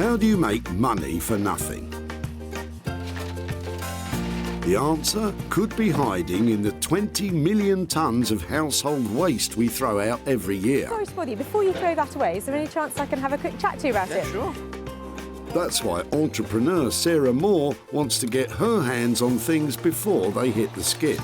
How do you make money for nothing? The answer could be hiding in the 20 million tonnes of household waste we throw out every year. Sorry, Spotty, before you throw that away, is there any chance I can have a quick chat to you about it? Sure. That's why entrepreneur Sarah Moore wants to get her hands on things before they hit the skip.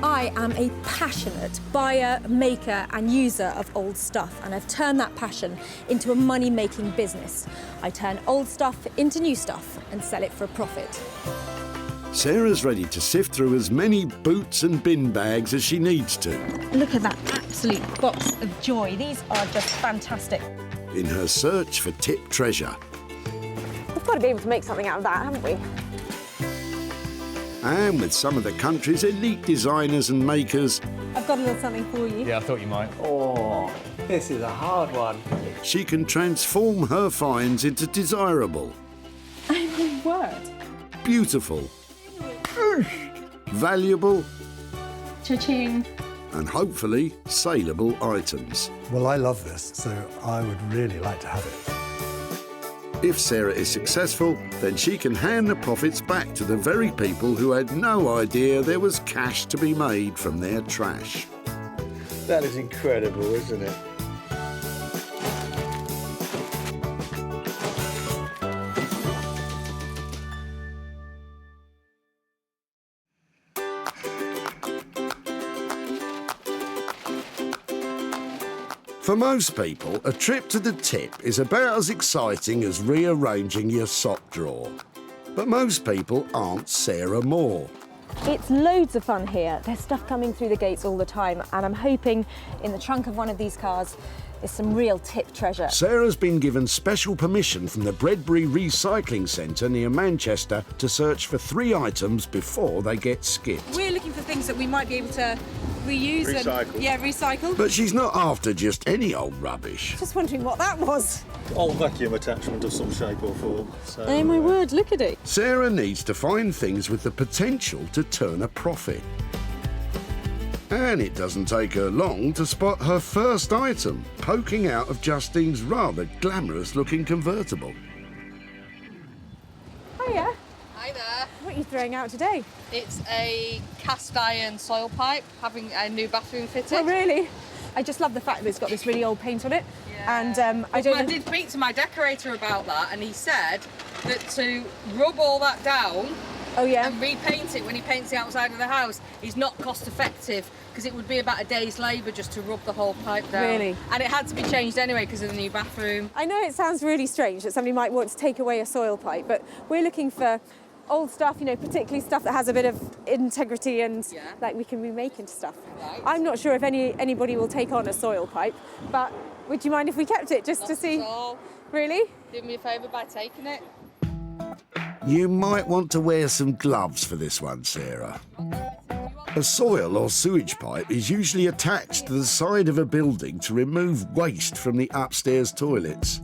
I am a passionate buyer, maker and user of old stuff, and I've turned that passion into a money-making business. I turn old stuff into new stuff and sell it for a profit. Sarah's ready to sift through as many boots and bin bags as she needs to. Look at that absolute box of joy. These are just fantastic. In her search for tip treasure. We've got to be able to make something out of that, haven't we? And with some of the country's elite designers and makers, I've got a little something for you. Yeah, I thought you might. Oh, this is a hard one. she can transform her finds into desirable, My word. beautiful, valuable, Cha-ching. and hopefully saleable items. Well, I love this, so I would really like to have it. If Sarah is successful, then she can hand the profits back to the very people who had no idea there was cash to be made from their trash. That is incredible, isn't it? For most people, a trip to the tip is about as exciting as rearranging your sock drawer. But most people aren't Sarah Moore. It's loads of fun here. There's stuff coming through the gates all the time, and I'm hoping in the trunk of one of these cars is some real tip treasure. Sarah's been given special permission from the Bredbury Recycling Centre near Manchester to search for 3 items before they get skipped. We're looking for things that we might be able to reuse Recycle. and recycle. But she's not after just any old rubbish. Just wondering what that was. Old vacuum attachment of some shape or form. So, Oh my word, look at it. Sarah needs to find things with the potential to turn a profit. And it doesn't take her long to spot her first item poking out of Justine's rather glamorous-looking convertible. Hiya. Hi there. What are you throwing out today? It's a cast iron soil pipe, having a new bathroom fitted. Oh, really? I just love the fact that it's got this really old paint on it. Yeah. And I don't I know... did speak to my decorator about that, and he said that to rub all that down Oh, yeah? and repaint it when he paints the outside of the house is not cost effective, because it would be about a day's labour just to rub the whole pipe down. Really? And it had to be changed anyway because of the new bathroom. I know it sounds really strange that somebody might want to take away a soil pipe, but we're looking for old stuff, you know, particularly stuff that has a bit of integrity and like we can remake into stuff. Right. I'm not sure if anybody will take on a soil pipe, but would you mind if we kept it just to see? Not at all. Really? Do me a favour by taking it. You might want to wear some gloves for this one, Sarah. A soil or sewage pipe is usually attached to the side of a building to remove waste from the upstairs toilets.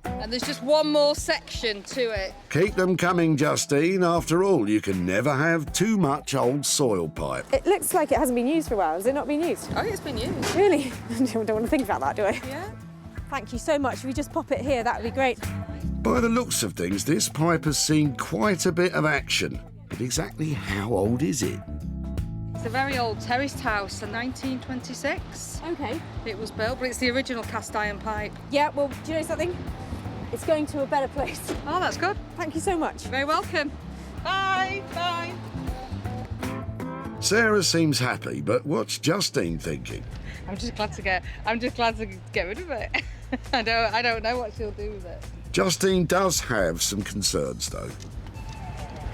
And there's just one more section to it. Keep them coming, Justine. After all, you can never have too much old soil pipe. It looks like it hasn't been used for a while. Has it not been used? Oh, it's been used. Really? I don't want to think about that, do I? Yeah. Thank you so much. If we just pop it here, that would be great. By the looks of things, this pipe has seen quite a bit of action. But exactly how old is it? It's a very old terraced house, in 1926. Okay. It was built, but it's the original cast iron pipe. Yeah, well, do you know something? It's going to a better place. Oh, that's good. Thank you so much. You're very welcome. Bye. Bye. Sarah seems happy, but what's Justine thinking? I'm just glad to get rid of it. I don't know what she'll do with it. Justine does have some concerns, though.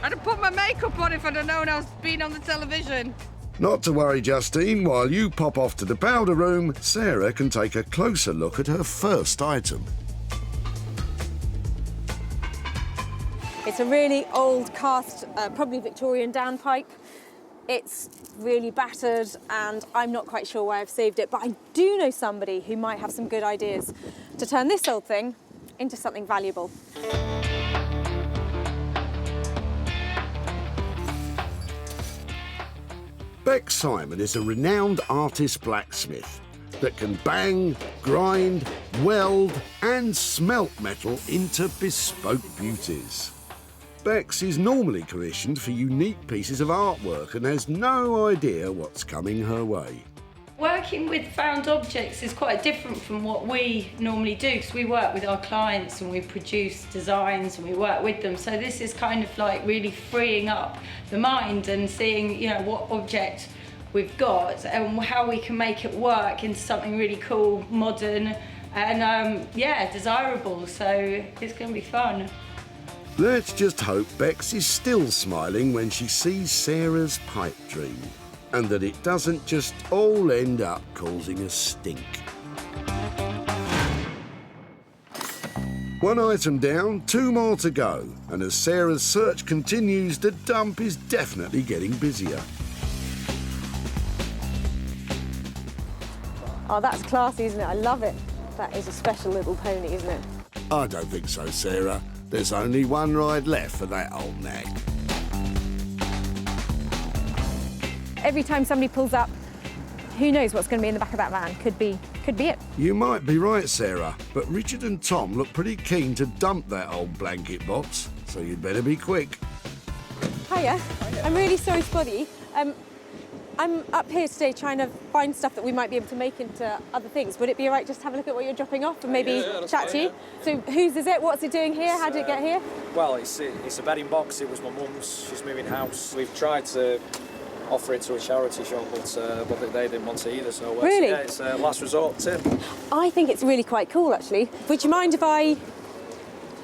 I'd have put my makeup on if I'd have known I was being on the television. Not to worry, Justine. While you pop off to the powder room, Sarah can take a closer look at her first item. It's a really old cast, probably Victorian downpipe. It's really battered and I'm not quite sure why I've saved it, but I do know somebody who might have some good ideas to turn this old thing into something valuable. Beck Simon is a renowned artist blacksmith that can bang, grind, weld and smelt metal into bespoke beauties. Bex is normally commissioned for unique pieces of artwork and has no idea what's coming her way. Working with found objects is quite different from what we normally do, because we work with our clients and we produce designs and we work with them. So this is kind of like really freeing up the mind and seeing, you know, what object we've got and how we can make it work into something really cool, modern and yeah, desirable. So it's going to be fun. Let's just hope Bex is still smiling when she sees Sarah's pipe dream, and that it doesn't just all end up causing a stink. One item down, 2 more to go, and as Sarah's search continues, the dump is definitely getting busier. Oh, that's classy, isn't it? I love it. That is a special little pony, isn't it? I don't think so, Sarah. There's only one ride left for that old nag. Every time somebody pulls up, who knows what's going to be in the back of that van? Could be it. You might be right, Sarah, but Richard and Tom look pretty keen to dump that old blanket box, so you'd better be quick. Hiya. I'm really sorry to bother you. I'm up here today trying to find stuff that we might be able to make into other things. Would it be all right just to have a look at what you're dropping off and maybe chat to you? Yeah. So whose is it? What's it doing here? How did it get here? Well, it's a bedding box. It was my mum's. She's moving house. We've tried to offer it to a charity shop, but they didn't want to either. So Really? yeah, it's a last resort tip. I think it's really quite cool, actually. Would you mind if I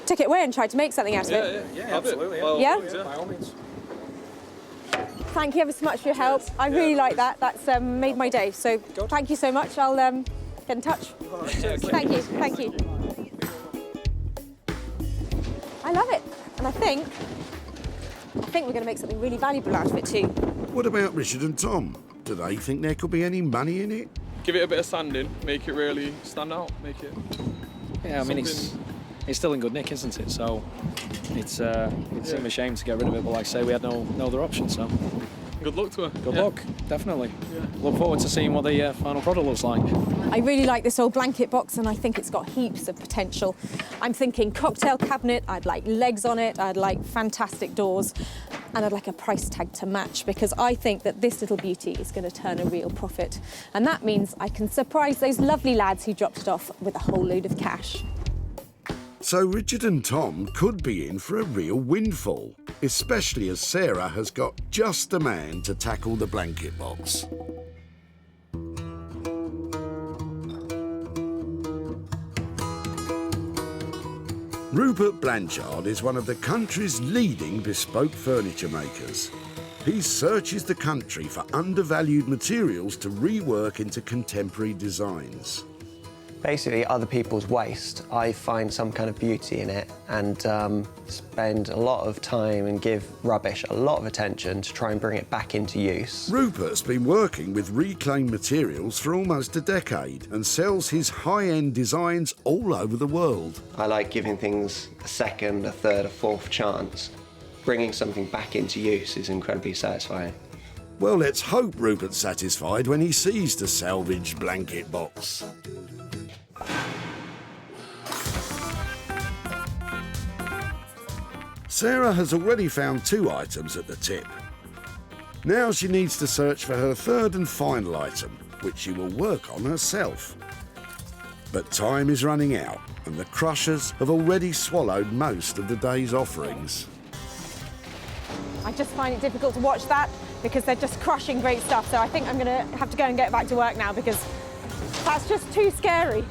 took it away and tried to make something out of it? Yeah, absolutely. Yeah? By all means. Thank you ever so much for your help. I really like that. That's made my day. So thank you so much. I'll get in touch. Thank you. Thank you. I love it. And I think we're going to make something really valuable out of it too. What about Richard and Tom? Do they think there could be any money in it? Give it a bit of sanding, make it really stand out, make it... Yeah, I mean, it's still in good nick, isn't it? So it's seemed a shame to get rid of it, but like I say, we had no other option, so... Good luck to her. Good luck, definitely. Yeah. Look forward to seeing what the final product looks like. I really like this old blanket box and I think it's got heaps of potential. I'm thinking cocktail cabinet, I'd like legs on it, I'd like fantastic doors, and I'd like a price tag to match, because I think that this little beauty is going to turn a real profit. And that means I can surprise those lovely lads who dropped it off with a whole load of cash. So Richard and Tom could be in for a real windfall, especially as Sarah has got just the man to tackle the blanket box. Rupert Blanchard is one of the country's leading bespoke furniture makers. He searches the country for undervalued materials to rework into contemporary designs. Basically, other people's waste, I find some kind of beauty in it and spend a lot of time and give rubbish a lot of attention to try and bring it back into use. Rupert's been working with reclaimed materials for almost a decade and sells his high-end designs all over the world. I like giving things a second, a third, a fourth chance. Bringing something back into use is incredibly satisfying. Well, let's hope Rupert's satisfied when he sees the salvaged blanket box. Sarah has already found 2 items at the tip. Now she needs to search for her 3rd and final item, which she will work on herself. But time is running out, and the crushers have already swallowed most of the day's offerings. I just find it difficult to watch that because they're just crushing great stuff. So I think I'm going to have to go and get back to work now because that's just too scary.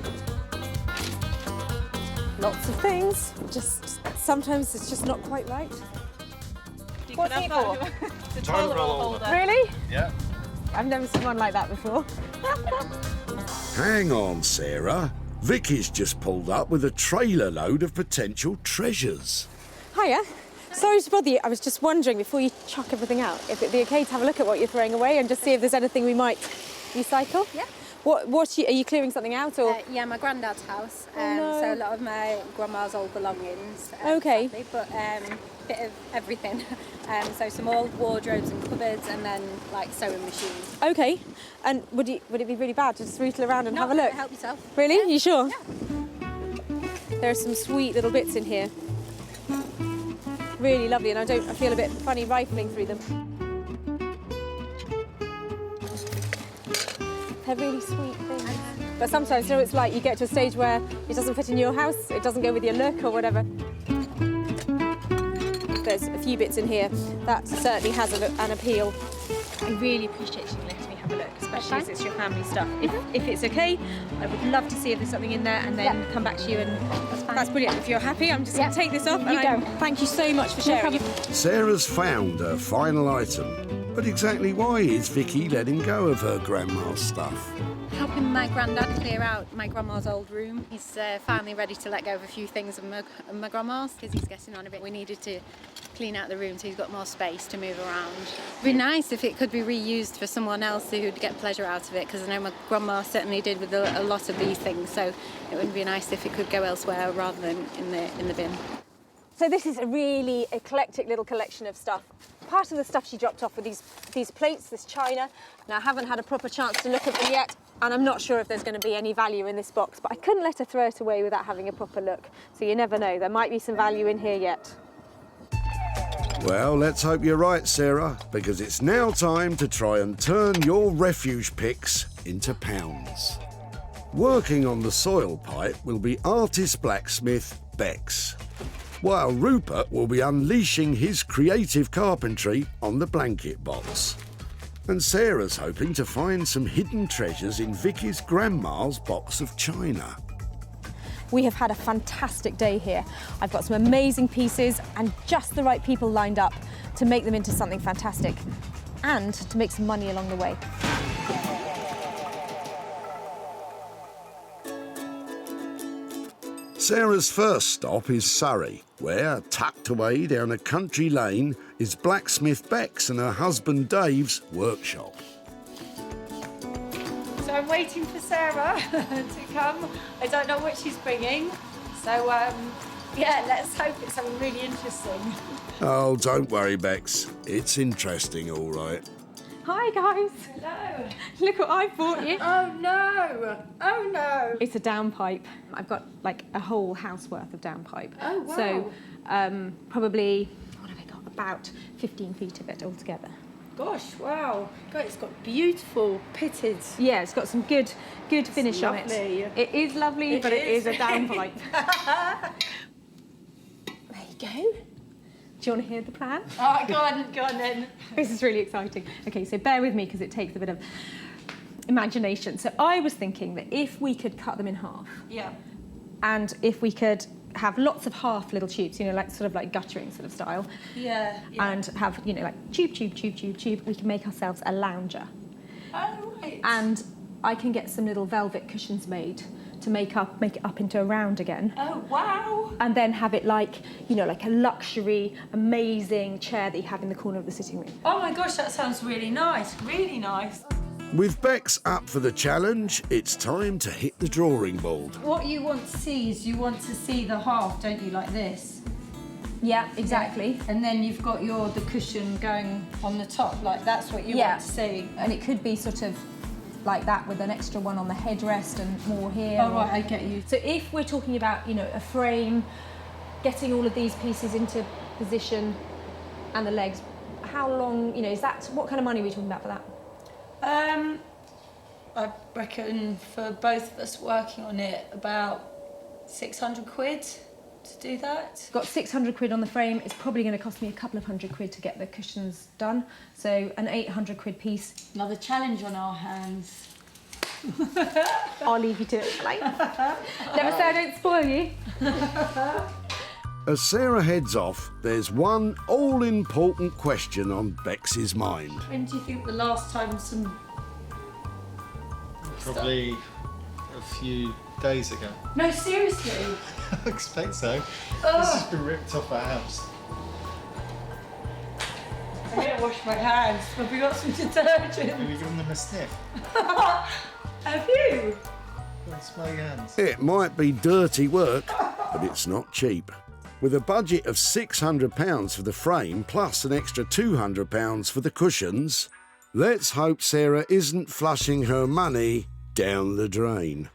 Lots of things, just sometimes it's just not quite right. What's it for? The toilet roll holder. Really? Yeah. I've never seen one like that before. Hang on, Sarah. Vicky's just pulled up with a trailer load of potential treasures. Hiya. Sorry to bother you. I was just wondering, before you chuck everything out, if it'd be okay to have a look at what you're throwing away and just see if there's anything we might recycle. Yeah. Are you clearing something out or? Yeah, my granddad's house. no. So a lot of my grandma's old belongings. Okay. Sadly, but bit of everything. So some old wardrobes and cupboards, and then like sewing machines. Okay. And would it be really bad to just rootle around and have a look? Help yourself. Really? Yeah. You sure? Yeah. There are some sweet little bits in here. Really lovely, and I feel a bit funny rifling through them. They're really sweet things. But sometimes, you know, it's like you get to a stage where it doesn't fit in your house, it doesn't go with your look or whatever. There's a few bits in here that certainly has an appeal. I really appreciate you letting me have a look, especially as it's your family stuff. If it's okay, I would love to see if there's something in there and then come back to you, and that's brilliant. If you're happy, I'm just going to take this off. Thank you so much for sharing. Sarah's found her final item, but exactly why is Vicky letting go of her grandma's stuff? Helping my granddad clear out my grandma's old room. He's finally ready to let go of a few things of my grandma's because he's getting on a bit. We needed to clean out the room so he's got more space to move around. It'd be nice if it could be reused for someone else who'd get pleasure out of it, because I know my grandma certainly did with a lot of these things, so it would be nice if it could go elsewhere rather than in the bin. So this is a really eclectic little collection of stuff. Part of the stuff she dropped off were these plates, this china. Now I haven't had a proper chance to look at them yet, and I'm not sure if there's going to be any value in this box, but I couldn't let her throw it away without having a proper look. So you never know, there might be some value in here yet. Well, let's hope you're right, Sarah, because it's now time to try and turn your refuge picks into pounds. Working on the soil pipe will be artist blacksmith Bex, while Rupert will be unleashing his creative carpentry on the blanket box. And Sarah's hoping to find some hidden treasures in Vicky's grandma's box of china. We have had a fantastic day here. I've got some amazing pieces and just the right people lined up to make them into something fantastic and to make some money along the way. Sarah's first stop is Surrey, where, tucked away down a country lane, is blacksmith Bex and her husband Dave's workshop. So I'm waiting for Sarah to come. I don't know what she's bringing. So, yeah, let's hope it's something really interesting. Oh, don't worry, Bex. It's interesting, all right. Hi, guys. Hello. Look what I've brought you. Oh, no. Oh, no. It's a downpipe. I've got like a whole house worth of downpipe. Oh, wow. So probably, what have I got? About 15 feet of it altogether. Gosh, wow. God, it's got beautiful pitted. Yeah, it's got some good finish on it. Lovely. It is lovely, but it is a downpipe. There you go. Do you want to hear the plan? Oh, go on then. This is really exciting. Okay, so bear with me because it takes a bit of imagination. So I was thinking that if we could cut them in half, Yeah. and if we could have lots of half little tubes, you know, like sort of like guttering sort of style, Yeah. and have, you know, like tube, we can make ourselves a lounger. Oh, right. And I can get some little velvet cushions made to make it up into a round again. Oh, wow. And then have it like, you know, like a luxury, amazing chair that you have in the corner of the sitting room. Oh, my gosh, that sounds really nice. Really nice. With Bex up for the challenge, it's time to hit the drawing board. What you want to see is you want to see the half, don't you, like this? Yeah, exactly. And then you've got the cushion going on the top, like that's what you want to see. And it could be sort of like that with an extra one on the headrest and more here. Oh, right, I get you. So if we're talking about, you know, a frame, getting all of these pieces into position and the legs, how long, you know, what kind of money are we talking about for that? I reckon for both of us working on it, about 600 quid to do that. Got 600 quid on the frame. It's probably going to cost me a couple of £100 to get the cushions done. So an 800 quid piece. Another challenge on our hands. I'll leave you to it, shall I? Never say I don't spoil you. As Sarah heads off, there's one all-important question on Bex's mind. When do you think the last time some... Probably a few days ago. No, seriously? I expect so. This has been ripped off our house. I'm going to wash my hands. Have we got some detergent? Have you given them a sniff? Have you? Don't smell your hands. It might be dirty work, but it's not cheap. With a budget of £600 for the frame plus an extra £200 for the cushions, let's hope Sarah isn't flushing her money down the drain.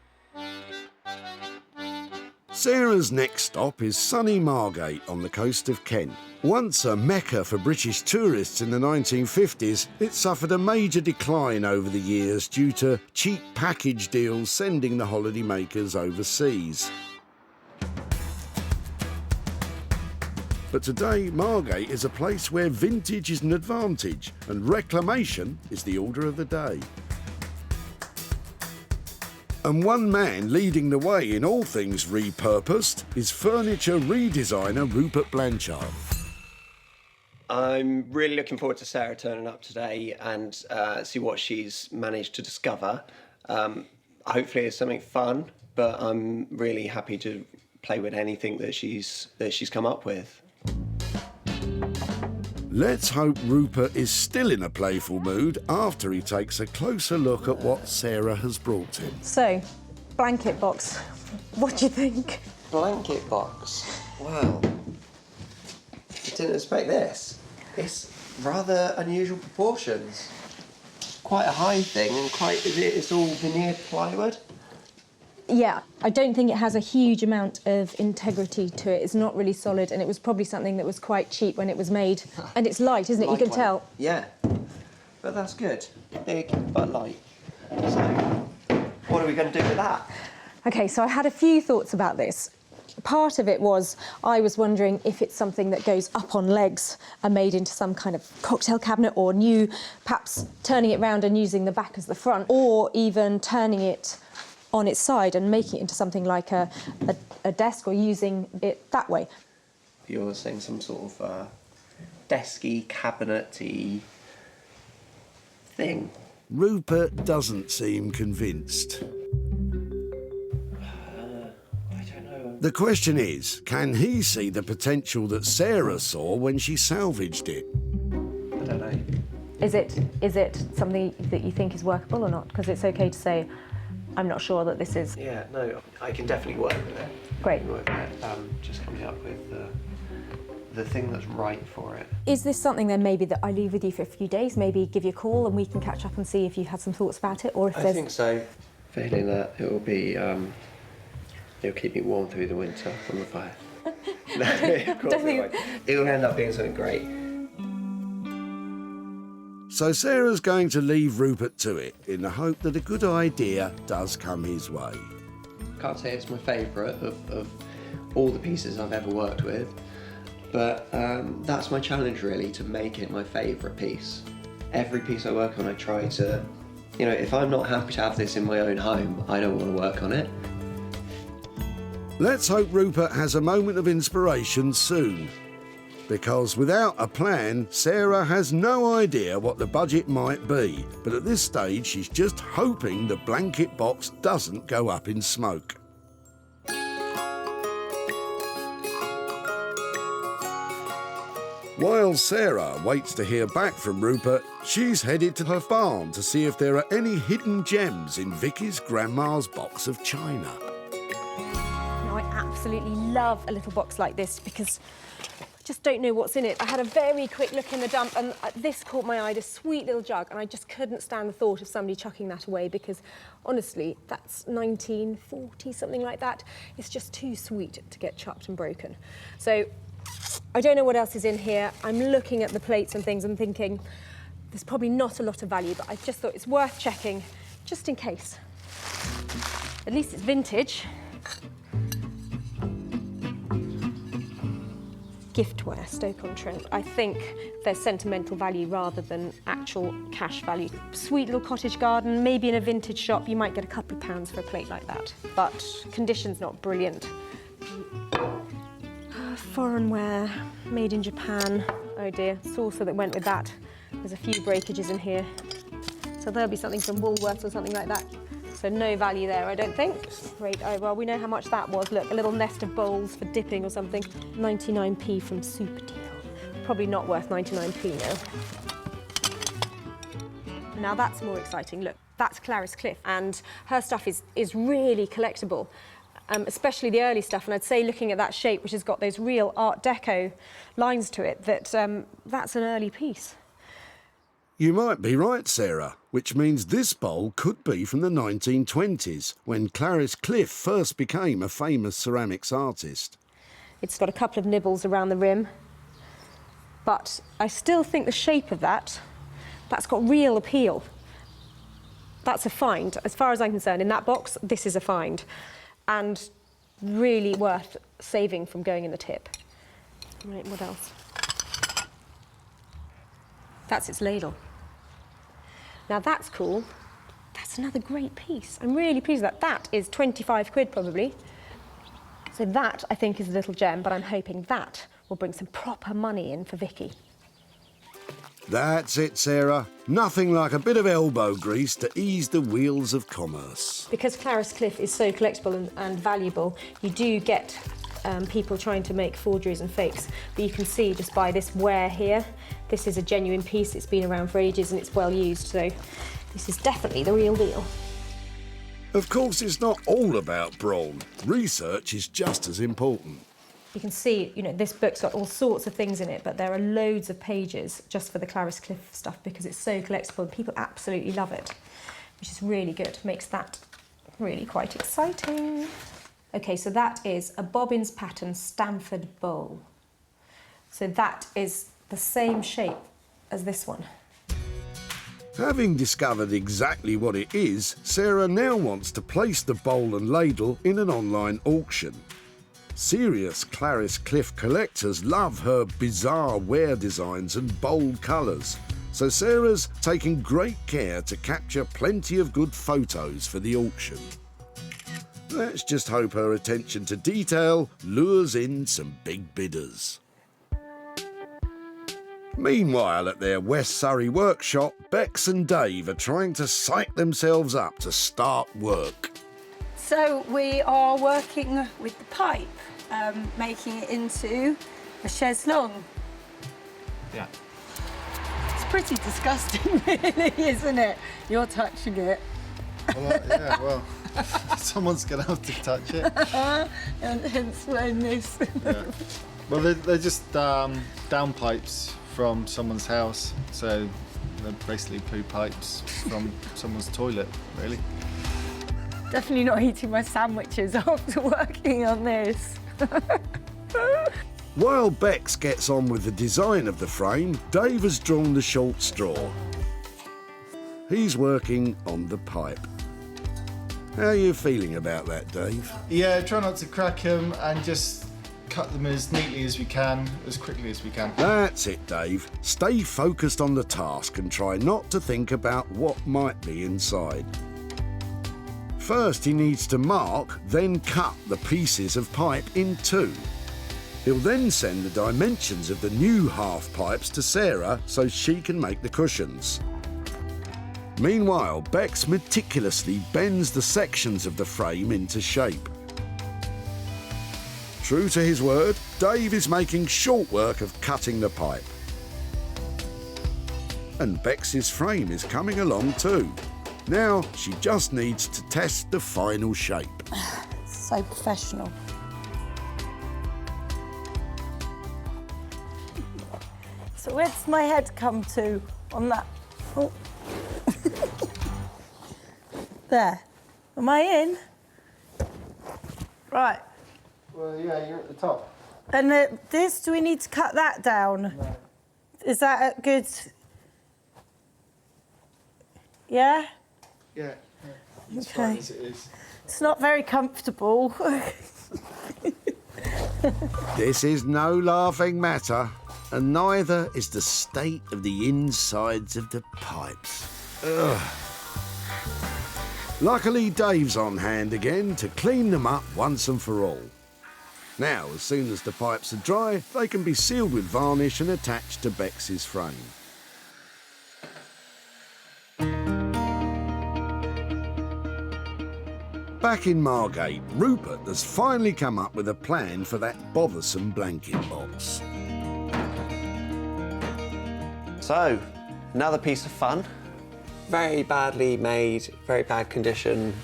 Sarah's next stop is sunny Margate on the coast of Kent. Once a mecca for British tourists in the 1950s, it suffered a major decline over the years due to cheap package deals sending the holidaymakers overseas. But today, Margate is a place where vintage is an advantage and reclamation is the order of the day. And one man leading the way in all things repurposed is furniture redesigner Rupert Blanchard. I'm really looking forward to Sarah turning up today and see what she's managed to discover. Hopefully it's something fun, but I'm really happy to play with anything that she's come up with. Let's hope Rupert is still in a playful mood after he takes a closer look at what Sarah has brought him. So, blanket box. What do you think? Blanket box. Wow. I didn't expect this. It's rather unusual proportions. Quite a high thing and it's all veneered plywood. Yeah, I don't think it has a huge amount of integrity to it. It's not really solid, and it was probably something that was quite cheap when it was made. And it's light, isn't it? You can tell. Yeah, but that's good. Big but light. So, what are we going to do with that? OK, so I had a few thoughts about this. Part of it was I was wondering if it's something that goes up on legs and made into some kind of cocktail cabinet, or new, perhaps turning it round and using the back as the front, or even turning it on its side and making it into something like a desk, or using it that way. You're saying some sort of desky, cabinet-y thing. Rupert doesn't seem convinced. I don't know. The question is, can he see the potential that Sarah saw when she salvaged it? I don't know. Is it something that you think is workable or not? Because it's OK to say, I'm not sure that this is... Yeah, no, I can definitely work with it. Great. Work with it. Just coming up with the thing that's right for it. Is this something then maybe that I leave with you for a few days, maybe give you a call and we can catch up and see if you had some thoughts about it, or if I think so. Feeling that it will be, it'll keep me warm through the winter from the fire. No, of course it won't. It'll end up being something great. So Sarah's going to leave Rupert to it in the hope that a good idea does come his way. Can't say it's my favourite of all the pieces I've ever worked with, but that's my challenge really, to make it my favourite piece. Every piece I work on I try to, you know, if I'm not happy to have this in my own home, I don't want to work on it. Let's hope Rupert has a moment of inspiration soon. Because without a plan, Sarah has no idea what the budget might be. But at this stage, she's just hoping the blanket box doesn't go up in smoke. While Sarah waits to hear back from Rupert, she's headed to her farm to see if there are any hidden gems in Vicky's grandma's box of china. Now, I absolutely love a little box like this because just don't know what's in it. I had a very quick look in the dump and this caught my eye, this sweet little jug, and I just couldn't stand the thought of somebody chucking that away because, honestly, that's 1940, something like that. It's just too sweet to get chopped and broken. So I don't know what else is in here. I'm looking at the plates and things and thinking there's probably not a lot of value, but I just thought it's worth checking just in case. At least it's vintage. Giftware, Stoke-on-Trent. I think there's sentimental value rather than actual cash value. Sweet little cottage garden, maybe in a vintage shop, you might get a couple of pounds for a plate like that. But condition's not brilliant. Foreign wear, made in Japan. Oh dear, saucer that went with that. There's a few breakages in here. So there'll be something from Woolworths or something like that. So no value there, I don't think. Great, oh well, we know how much that was. Look, a little nest of bowls for dipping or something. 99p from Super Deal. Probably not worth 99p now. Now that's more exciting, look. That's Clarice Cliff, and her stuff is really collectible, especially the early stuff. And I'd say, looking at that shape, which has got those real Art Deco lines to it, that that's an early piece. You might be right, Sarah, which means this bowl could be from the 1920s, when Clarice Cliff first became a famous ceramics artist. It's got a couple of nibbles around the rim, but I still think the shape of that's got real appeal. That's a find. As far as I'm concerned, in that box, this is a find, and really worth saving from going in the tip. Right, what else? That's its ladle. Now that's cool. That's another great piece. I'm really pleased with that. That is 25 quid probably. So that, I think, is a little gem, but I'm hoping that will bring some proper money in for Vicky. That's it, Sarah. Nothing like a bit of elbow grease to ease the wheels of commerce. Because Clarice Cliff is so collectible and valuable, you do get people trying to make forgeries and fakes. But you can see just by this wear here, this is a genuine piece. It's been around for ages and it's well used, so this is definitely the real deal. Of course, it's not all about brawn. Research is just as important. You can see, you know, this book's got all sorts of things in it, but there are loads of pages just for the Clarice Cliff stuff because it's so collectible and people absolutely love it, which is really good. Makes that really quite exciting. Okay, so that is a Bobbins pattern Stanford bowl. So that is the same shape as this one. Having discovered exactly what it is, Sarah now wants to place the bowl and ladle in an online auction. Serious Clarice Cliff collectors love her bizarre wear designs and bold colours, so Sarah's taking great care to capture plenty of good photos for the auction. Let's just hope her attention to detail lures in some big bidders. Meanwhile, at their West Surrey workshop, Bex and Dave are trying to psych themselves up to start work. So we are working with the pipe, making it into a chaise longue. Yeah. It's pretty disgusting, really, isn't it? You're touching it. Well, yeah, well, someone's going to have to touch it. And hence when this... Yeah. Well, they're just downpipes from someone's house, so they're basically poo pipes from someone's toilet, really. Definitely not eating my sandwiches after working on this. While Bex gets on with the design of the frame, Dave has drawn the short straw. He's working on the pipe. How are you feeling about that, Dave? Yeah, try not to crack them and just cut them as neatly as we can, as quickly as we can. That's it, Dave. Stay focused on the task and try not to think about what might be inside. First, he needs to mark, then cut the pieces of pipe in two. He'll then send the dimensions of the new half pipes to Sarah so she can make the cushions. Meanwhile, Bex meticulously bends the sections of the frame into shape. True to his word, Dave is making short work of cutting the pipe. And Bex's frame is coming along too. Now she just needs to test the final shape. So professional. So where does my head come to on that? Oh. There. Am I in? Right. Well, yeah, you're at the top. And this, do we need to cut that down? No. Is that a good... Yeah? Yeah, it's Okay. fine as it is. It's not very comfortable. This is no laughing matter, and neither is the state of the insides of the pipes. Ugh. Luckily, Dave's on hand again to clean them up once and for all. Now, as soon as the pipes are dry, they can be sealed with varnish and attached to Bex's frame. Back in Margate, Rupert has finally come up with a plan for that bothersome blanket box. So, another piece of fun. very badly made, very bad condition,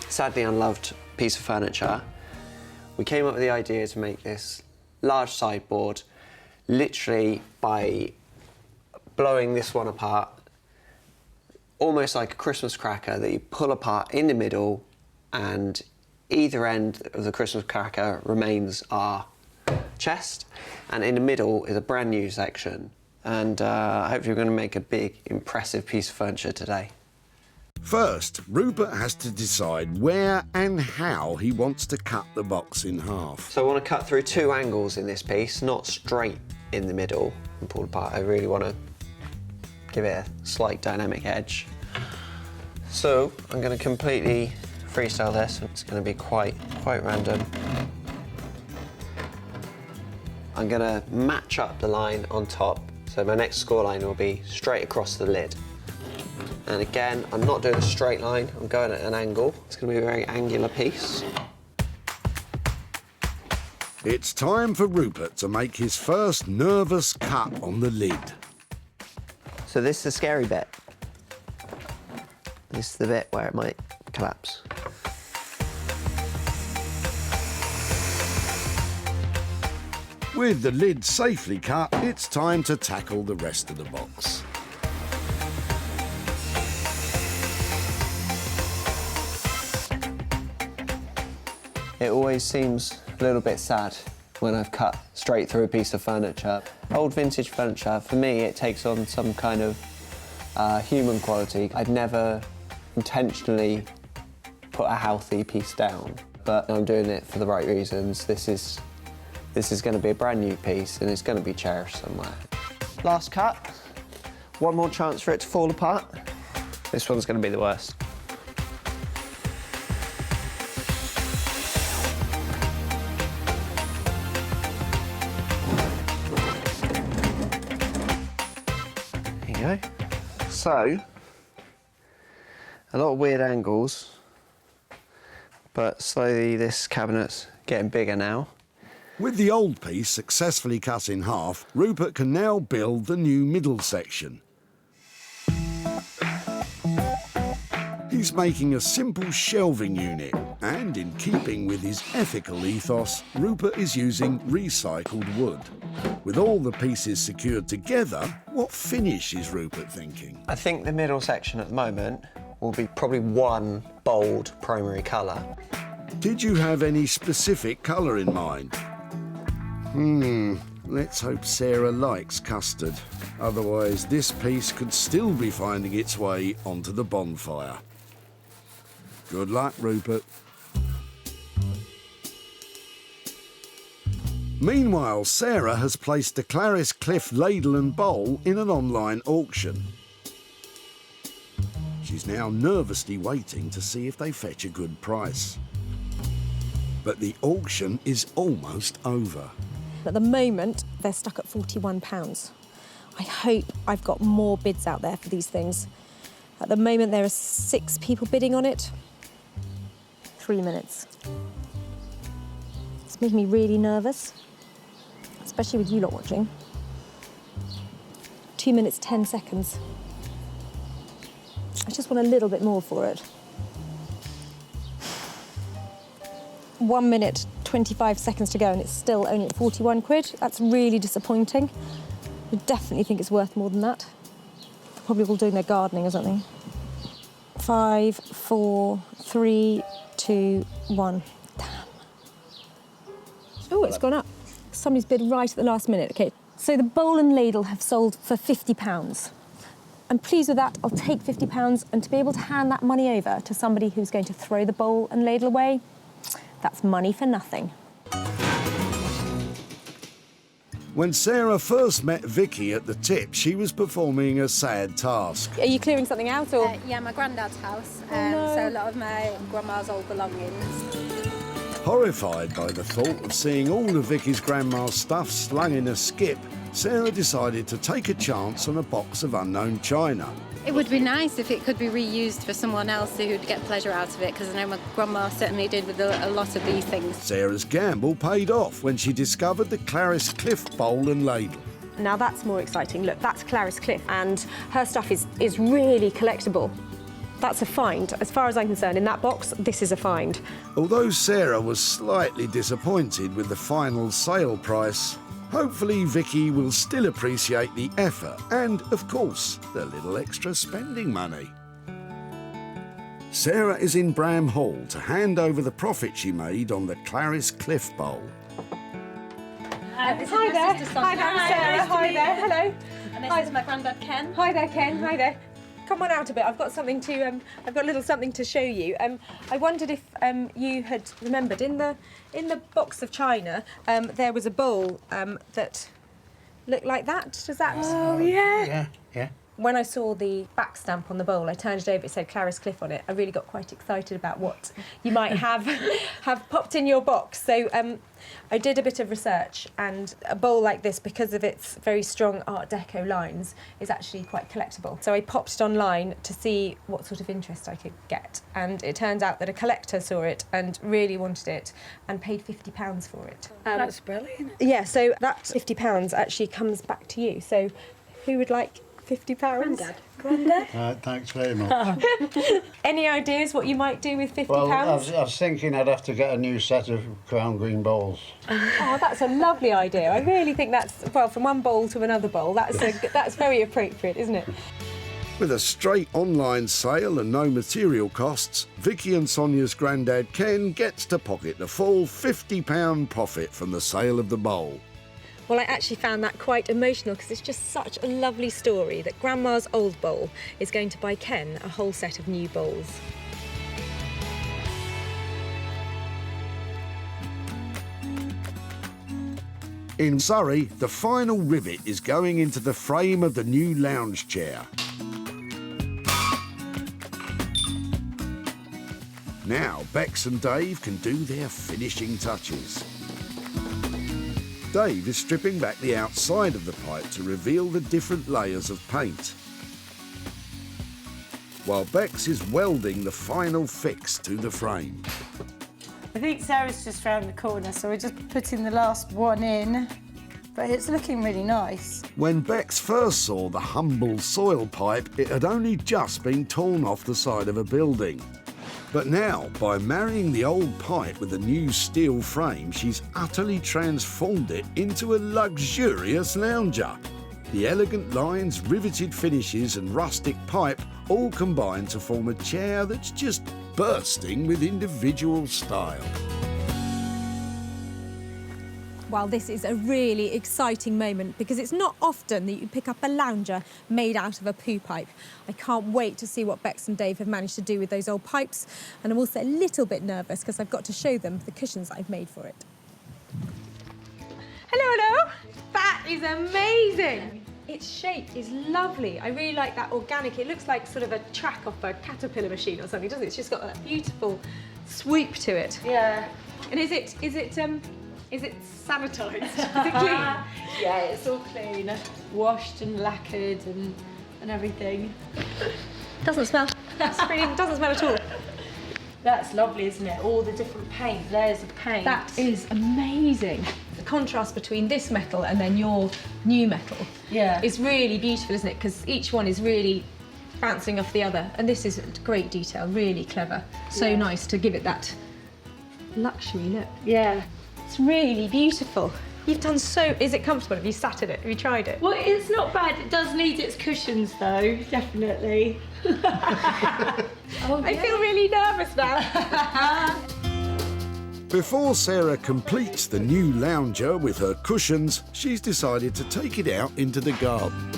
sadly unloved piece of furniture. We came up with the idea to make this large sideboard literally by blowing this one apart, almost like a Christmas cracker that you pull apart in the middle, and either end of the Christmas cracker remains our chest, and in the middle is a brand new section. And hopefully we're going to make a big, impressive piece of furniture today. First, Rupert has to decide where and how he wants to cut the box in half. So I want to cut through 2 angles in this piece, not straight in the middle and pulled apart. I really want to give it a slight dynamic edge. So I'm going to completely freestyle this. It's going to be quite random. I'm going to match up the line on top, so my next score line will be straight across the lid. And again, I'm not doing a straight line, I'm going at an angle. It's going to be a very angular piece. It's time for Rupert to make his first nervous cut on the lid. So this is the scary bit. This is the bit where it might collapse. With the lid safely cut, it's time to tackle the rest of the box. It always seems a little bit sad when I've cut straight through a piece of furniture. Old vintage furniture, for me, it takes on some kind of human quality. I'd never intentionally put a healthy piece down, but I'm doing it for the right reasons. This is going to be a brand new piece and it's going to be cherished somewhere. Last cut. One more chance for it to fall apart. This one's going to be the worst. There you go. So, a lot of weird angles, but slowly this cabinet's getting bigger now. With the old piece successfully cut in half, Rupert can now build the new middle section. He's making a simple shelving unit, and in keeping with his ethical ethos, Rupert is using recycled wood. With all the pieces secured together, what finish is Rupert thinking? I think the middle section at the moment will be probably one bold primary colour. Did you have any specific colour in mind? Let's hope Sarah likes custard. Otherwise, this piece could still be finding its way onto the bonfire. Good luck, Rupert. Meanwhile, Sarah has placed the Clarice Cliff ladle and bowl in an online auction. She's now nervously waiting to see if they fetch a good price. But the auction is almost over. At the moment, they're stuck at £41. I hope I've got more bids out there for these things. At the moment, there are 6 people bidding on it. 3 minutes. It's making me really nervous, especially with you lot watching. 2 minutes, 10 seconds. I just want a little bit more for it. 1 minute, 25 seconds to go and it's still only at 41 quid. That's really disappointing. I definitely think it's worth more than that. They're probably all doing their gardening or something. 5, 4, 3, 2, 1. Damn. Oh, it's gone up. Somebody's bid right at the last minute. Okay, so the bowl and ladle have sold for £50. I'm pleased with that. I'll take £50, and to be able to hand that money over to somebody who's going to throw the bowl and ladle away, that's money for nothing. When Sarah first met Vicky at the tip, she was performing a sad task. Are you clearing something out, or? Yeah, my granddad's house. No. So a lot of my grandma's old belongings. Horrified by the thought of seeing all of Vicky's grandma's stuff slung in a skip, Sarah decided to take a chance on a box of unknown china. It would be nice if it could be reused for someone else who'd get pleasure out of it, because I know my grandma certainly did with a lot of these things. Sarah's gamble paid off when she discovered the Clarice Cliff bowl and ladle. Now that's more exciting. Look, that's Clarice Cliff, and her stuff is really collectible. That's a find. As far as I'm concerned, in that box, this is a find. Although Sarah was slightly disappointed with the final sale price, hopefully Vicky will still appreciate the effort and, of course, the little extra spending money. Sarah is in Bram Hall to hand over the profit she made on the Clarice Cliff bowl. Hi there. Hi, Sarah. Hi there. Hello. And this is my granddad Ken. Hi there, Ken. Hi there. Come on out a bit. I've got something to. I've got a little something to show you. I wondered if you had remembered in the box of china there was a bowl that looked like that. Does that? Oh yeah. Yeah. When I saw the back stamp on the bowl, I turned it over. It said Clarice Cliff on it. I really got quite excited about what you might have popped in your box. So I did a bit of research, and a bowl like this, because of its very strong Art Deco lines, is actually quite collectible. So I popped it online to see what sort of interest I could get, and it turns out that a collector saw it and really wanted it and paid £50 for it. That's brilliant. Yeah, so that £50 actually comes back to you. So who would like £50? Granddad. Thanks very much. Any ideas what you might do with £50? Well, I was thinking I'd have to get a new set of crown green bowls. Oh, that's a lovely idea. I really think that's, well, from one bowl to another bowl, that's very appropriate, isn't it? With a straight online sale and no material costs, Vicky and Sonia's granddad Ken gets to pocket the full £50 profit from the sale of the bowl. Well, I actually found that quite emotional because it's just such a lovely story that Grandma's old bowl is going to buy Ken a whole set of new bowls. In Surrey, the final rivet is going into the frame of the new lounge chair. Now, Bex and Dave can do their finishing touches. Dave is stripping back the outside of the pipe to reveal the different layers of paint, while Bex is welding the final fix to the frame. I think Sarah's just round the corner, so we're just putting the last one in, but it's looking really nice. When Bex first saw the humble soil pipe, it had only just been torn off the side of a building. But now, by marrying the old pipe with a new steel frame, she's utterly transformed it into a luxurious lounger. The elegant lines, riveted finishes and rustic pipe all combine to form a chair that's just bursting with individual style. Well, this is a really exciting moment because it's not often that you pick up a lounger made out of a poo pipe. I can't wait to see what Bex and Dave have managed to do with those old pipes, and I'm also a little bit nervous because I've got to show them the cushions I've made for it. Hello. That is amazing. Its shape is lovely. I really like that organic. It looks like sort of a track off a caterpillar machine or something, doesn't it? It's just got that beautiful sweep to it. Yeah. And is it sanitised? Is it clean? Yeah, it's all clean, washed and lacquered and everything. Doesn't smell. It doesn't smell at all. That's lovely, isn't it? All the different paint, layers of paint. That is amazing. The contrast between this metal and then your new metal is really beautiful, isn't it? Because each one is really bouncing off the other. And this is great detail, really clever. So nice to give it that luxury look. Yeah. It's really beautiful. You've done so... Is it comfortable? Have you sat in it? Have you tried it? Well, it's not bad. It does need its cushions, though, definitely. I feel really nervous now. Before Sarah completes the new lounger with her cushions, she's decided to take it out into the garden.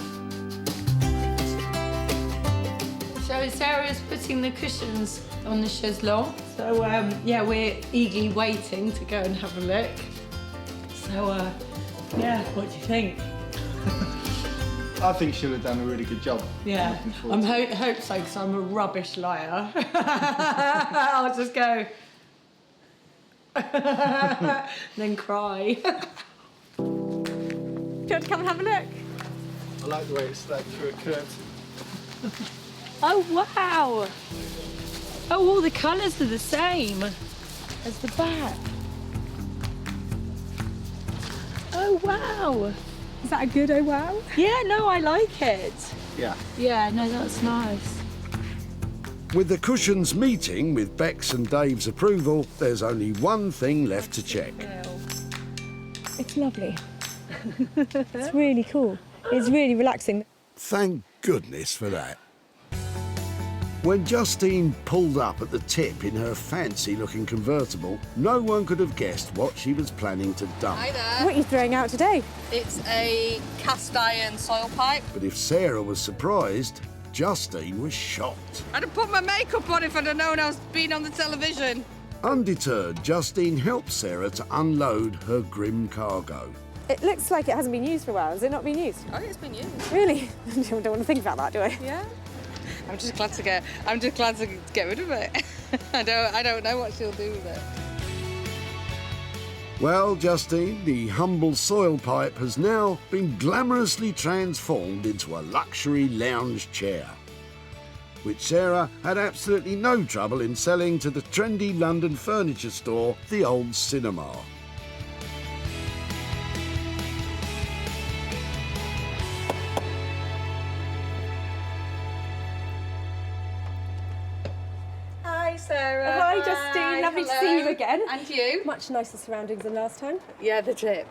So Sarah's putting the cushions on the chaiselong. So, yeah, we're eagerly waiting to go and have a look. So, yeah, what do you think? I think she'll have done a really good job. Yeah, I hope so, because I'm a rubbish liar. I'll just go... then cry. Do you want to come and have a look? I like the way it's like through a curtain. Oh, wow. Oh, all the colours are the same as the back. Oh, wow. Is that a good oh wow? Yeah, no, I like it. Yeah. Yeah, no, that's nice. With the cushions meeting with Beck's and Dave's approval, there's only one thing left to check. It's lovely. It's really cool. It's really relaxing. Thank goodness for that. When Justine pulled up at the tip in her fancy-looking convertible, no one could have guessed what she was planning to dump. Hi there. What are you throwing out today? It's a cast iron soil pipe. But if Sarah was surprised, Justine was shocked. I'd have put my makeup on if I'd have known I was being on the television. Undeterred, Justine helped Sarah to unload her grim cargo. It looks like it hasn't been used for a while. Has it not been used? Oh, it's been used. Really? I don't want to think about that, do I? Yeah. I'm just glad to get rid of it. I don't know what she'll do with it. Well, Justine, the humble soil pipe has now been glamorously transformed into a luxury lounge chair, which Sarah had absolutely no trouble in selling to the trendy London furniture store, the Old Cinema. Hi, Sarah. Hi, Justine. Lovely to see you again. And you? Much nicer surroundings than last time. Yeah, the tip.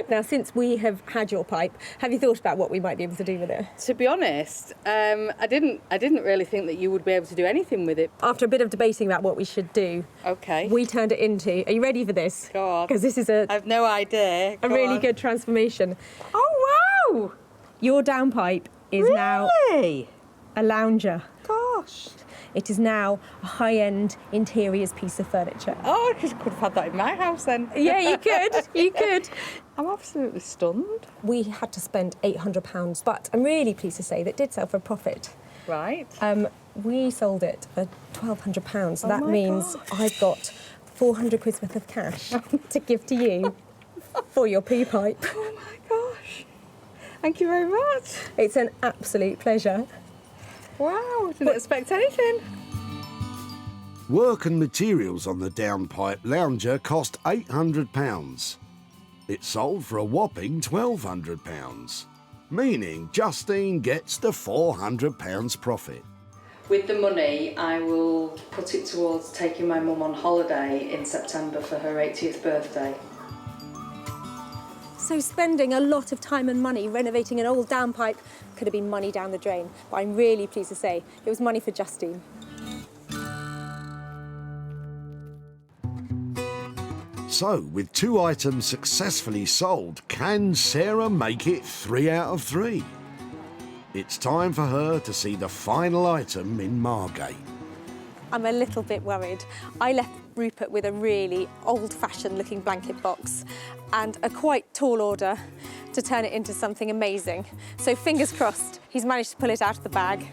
Now, since we have had your pipe, have you thought about what we might be able to do with it? To be honest, I didn't really think that you would be able to do anything with it. After a bit of debating about what we should do, Okay. we turned it into, are you ready for this? Go on. Because this is I've no idea. a Go really on. good transformation. Oh, wow! Your downpipe is now Really? a lounger. Gosh. It is now a high-end interiors piece of furniture. Oh, I could have had that in my house then. Yeah, you could. You could. I'm absolutely stunned. We had to spend £800, but I'm really pleased to say that it did sell for a profit. Right. We sold it for £1,200, so Oh that my means gosh. I've got 400 quid's worth of cash to give to you for your pea pipe. Oh my gosh. Thank you very much. It's an absolute pleasure. Wow, didn't expect anything. Work and materials on the downpipe lounger cost £800. It sold for a whopping £1,200, meaning Justine gets the £400 profit. With the money, I will put it towards taking my mum on holiday in September for her 80th birthday. So spending a lot of time and money renovating an old downpipe could have been money down the drain, but I'm really pleased to say it was money for Justine. So, with 2 items successfully sold, can Sarah make it 3 out of 3? It's time for her to see the final item in Margate. I'm a little bit worried. I left Rupert with a really old-fashioned looking blanket box and a quite tall order to turn it into something amazing. So fingers crossed, he's managed to pull it out of the bag.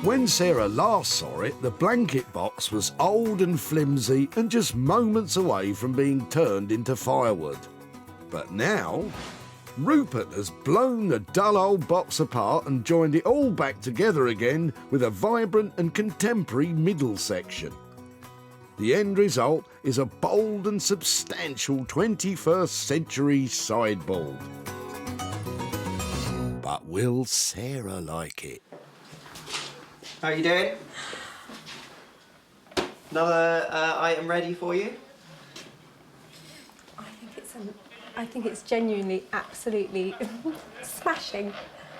When Sarah last saw it, the blanket box was old and flimsy and just moments away from being turned into firewood. But now, Rupert has blown the dull old box apart and joined it all back together again with a vibrant and contemporary middle section. The end result is a bold and substantial 21st century sideboard. But will Sarah like it? How are you doing? Another item ready for you? I think it's genuinely, absolutely smashing.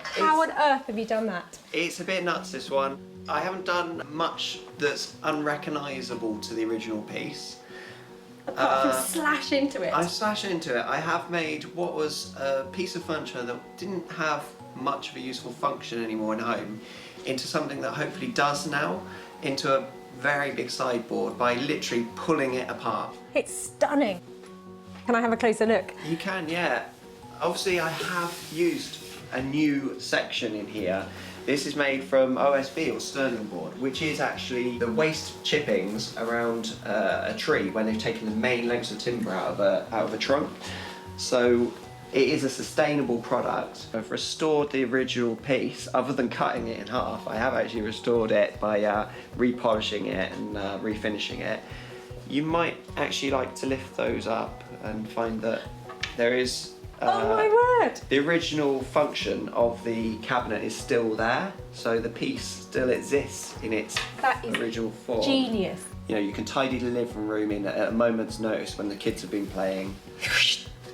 How on earth have you done that? It's a bit nuts, this one. I haven't done much that's unrecognisable to the original piece. Apart from slash into it. I slashed into it. I have made what was a piece of furniture that didn't have much of a useful function anymore in home into something that hopefully does now, into a very big sideboard by literally pulling it apart. It's stunning. Can I have a closer look? You can, yeah. Obviously, I have used a new section in here. This is made from OSB or Sterling board, which is actually the waste chippings around a tree when they've taken the main lengths of timber out of a trunk. So it is a sustainable product. I've restored the original piece, other than cutting it in half. I have actually restored it by repolishing it and refinishing it. You might actually like to lift those up and find that there is Oh my word! The original function of the cabinet is still there, so the piece still exists in its That is original form. genius. You know, you can tidy the living room in at a moment's notice when the kids have been playing.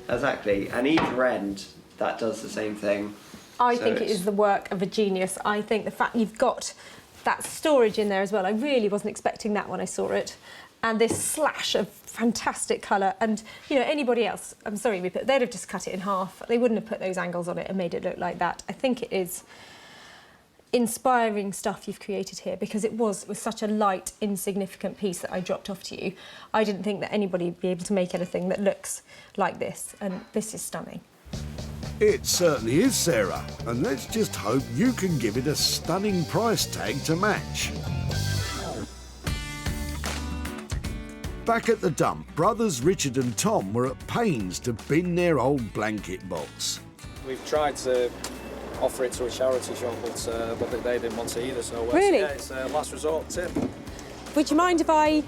Exactly, and either end, that does the same thing. I So think it it's- is the work of a genius. I think the fact you've got that storage in there as well, I really wasn't expecting that when I saw it. And this slash of fantastic colour, and you know, anybody else, I'm sorry, they'd have just cut it in half. They wouldn't have put those angles on it and made it look like that. I think it is inspiring stuff you've created here, because it was such a light, insignificant piece that I dropped off to you. I didn't think that anybody would be able to make anything that looks like this, and this is stunning. It certainly is, Sarah, and let's just hope you can give it a stunning price tag to match. Back at the dump, brothers Richard and Tom were at pains to bin their old blanket box. We've tried to offer it to a charity shop, but they didn't want to either. So Really? yeah, it's a last resort tip. Would you mind if I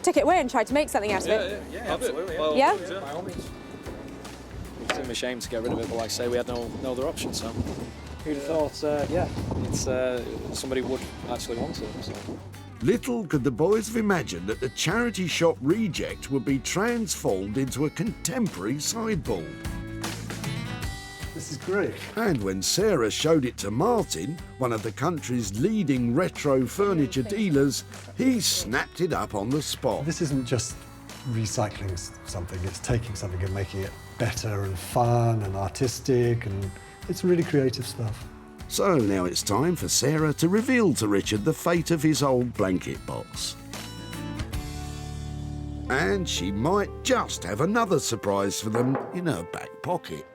took it away and tried to make something out of it? Yeah, absolutely. Well, Yeah? By all means. It's a shame to get rid of it, but like I say, we had no other option. So who'd have thought? Somebody would actually want it. So. Little could the boys have imagined that the charity shop reject would be transformed into a contemporary sideboard. This is great. And when Sarah showed it to Martin, one of the country's leading retro furniture dealers, he snapped it up on the spot. This isn't just recycling something, it's taking something and making it better and fun and artistic, and it's really creative stuff. So now it's time for Sarah to reveal to Richard the fate of his old blanket box. And she might just have another surprise for them in her back pocket.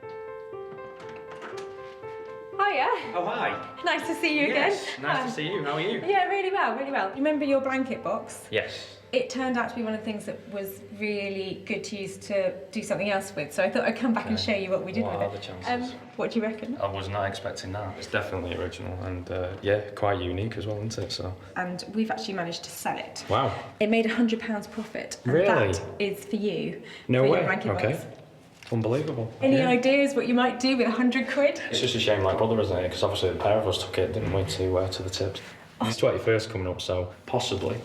Hiya. Oh, hi. Nice to see you Yes, again. nice to see you. How are you? Yeah, really well, really well. Remember your blanket box? Yes. It turned out to be one of the things that was really good to use to do something else with, so I thought I'd come back and show you what we did What with are it. the chances? What do you reckon? I was not expecting that. It's definitely original and, yeah, quite unique as well, isn't it? So. And we've actually managed to sell it. Wow. It made £100 profit, and Really? that is for you. No for way. Your blanket Okay. box. Unbelievable. Any Yeah. ideas what you might do with £100? It's just a shame, like brother, isn't it? Because obviously the pair of us took it, didn't we, to the tips. His 21st coming up, so possibly.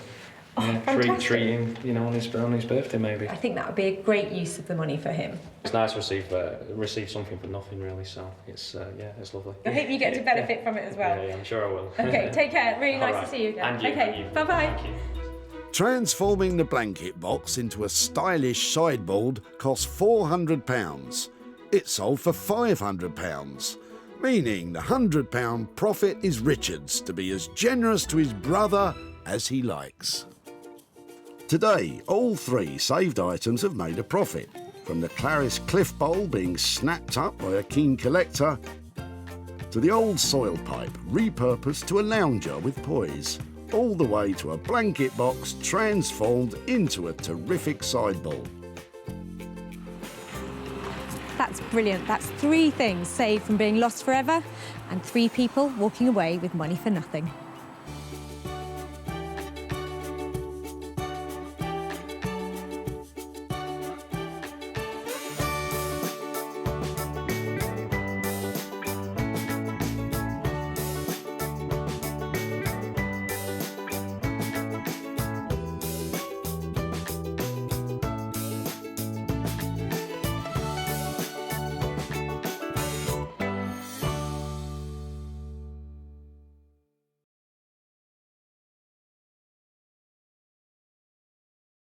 Yeah, fantastic. treat him, you know, on his birthday maybe. I think that would be a great use of the money for him. It's nice to receive something for nothing, really. So it's yeah, it's lovely. I hope you get to benefit from it as well. Yeah, I'm sure I will. Okay, take care. Really nice All to see you again. And you, okay, and you. bye-bye. Thank you. Transforming the blanket box into a stylish sideboard cost £400. It sold for £500, meaning the £100 profit is Richard's to be as generous to his brother as he likes. Today, all three saved items have made a profit, from the Clarice Cliff Bowl being snapped up by a keen collector, to the old soil pipe repurposed to a lounger with poise, all the way to a blanket box transformed into a terrific sideboard. That's brilliant. That's 3 things saved from being lost forever, and 3 people walking away with money for nothing.